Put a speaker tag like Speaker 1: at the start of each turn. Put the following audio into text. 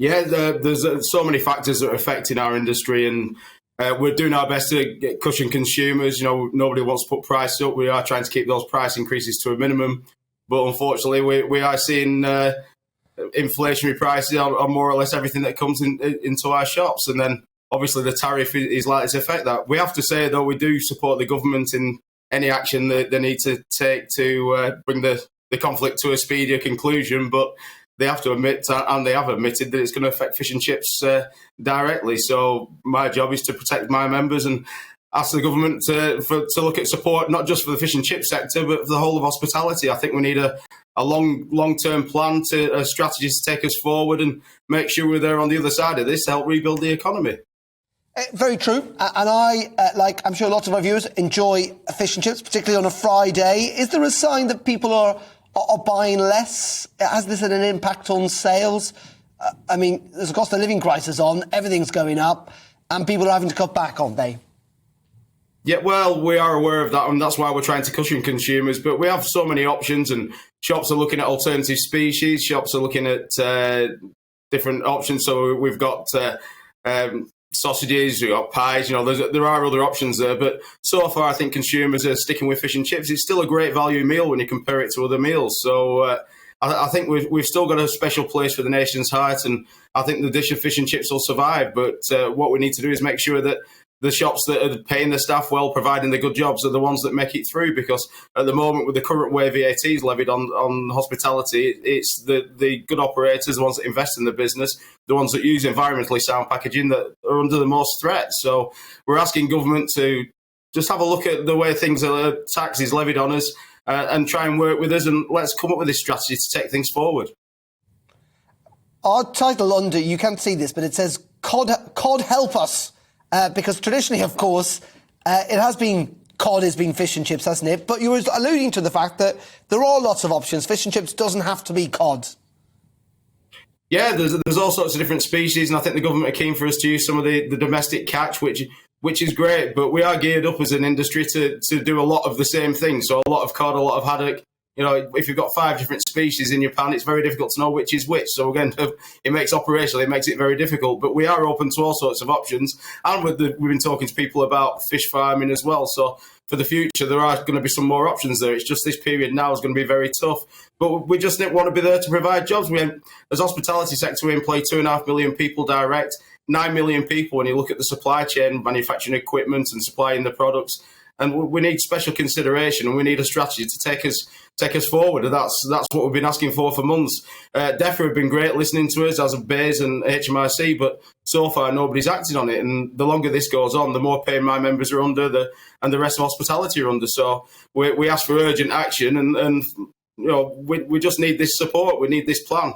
Speaker 1: Yeah, there's so many factors that are affecting our industry, and we're doing our best to cushion consumers. You know, nobody wants to put prices up. We are trying to keep those price increases to a minimum, but unfortunately, we are seeing inflationary prices on more or less everything that comes into our shops, and then obviously the tariff is likely to affect that. We have to say, though, we do support the government in any action that they need to take to bring the conflict to a speedier conclusion, but they have to admit, and they have admitted, that it's going to affect fish and chips directly. So my job is to protect my members and ask the government to look at support, not just for the fish and chip sector, but for the whole of hospitality. I think we need a long-term plan, a strategy to take us forward and make sure we're there on the other side of this to help rebuild the economy.
Speaker 2: Very true. And I'm sure lots of our viewers enjoy fish and chips, particularly on a Friday. Is there a sign that people are buying less? Has this had an impact on sales? I mean, there's a cost of living crisis on, everything's going up, and people are having to cut back, aren't they?
Speaker 1: Yeah, well, we are aware of that, and that's why we're trying to cushion consumers. But we have so many options, and shops are looking at alternative species. Shops are looking at different options. So we've got sausages, we've got pies. You know, there are other options there. But so far, I think consumers are sticking with fish and chips. It's still a great value meal when you compare it to other meals. So I think we've still got a special place for the nation's heart, and I think the dish of fish and chips will survive. But what we need to do is make sure that the shops that are paying the staff well, providing the good jobs, are the ones that make it through. Because at the moment, with the current way VAT is levied on hospitality, it's the good operators, the ones that invest in the business, the ones that use environmentally sound packaging, that are under the most threat. So we're asking government to just have a look at the way things are, taxes levied on us, and try and work with us, and let's come up with this strategy to take things forward.
Speaker 2: Our title under, you can't see this, but it says, "Cod help us." Because traditionally, of course, cod has been fish and chips, hasn't it? But you were alluding to the fact that there are lots of options. Fish and chips doesn't have to be cod.
Speaker 1: Yeah, there's all sorts of different species, and I think the government are keen for us to use some of the domestic catch, which is great. But we are geared up as an industry to do a lot of the same things. So a lot of cod, a lot of haddock. You know, if you've got 5 different species in your pan, it's very difficult to know which is which. So again, it makes it very difficult. But we are open to all sorts of options. And we've been talking to people about fish farming as well. So for the future, there are going to be some more options there. It's just this period now is going to be very tough. But we just want to be there to provide jobs. As hospitality sector, we employ 2.5 million people direct, 9 million people when you look at the supply chain, manufacturing equipment and supplying the products. And we need special consideration, and we need a strategy to take us forward. And that's what we've been asking for months. DEFRA have been great listening to us, as have BAYS and HMRC, but so far nobody's acted on it. And the longer this goes on, the more pain my members are under, and the rest of hospitality are under. So we ask for urgent action, and you know, we just need this support. We need this plan.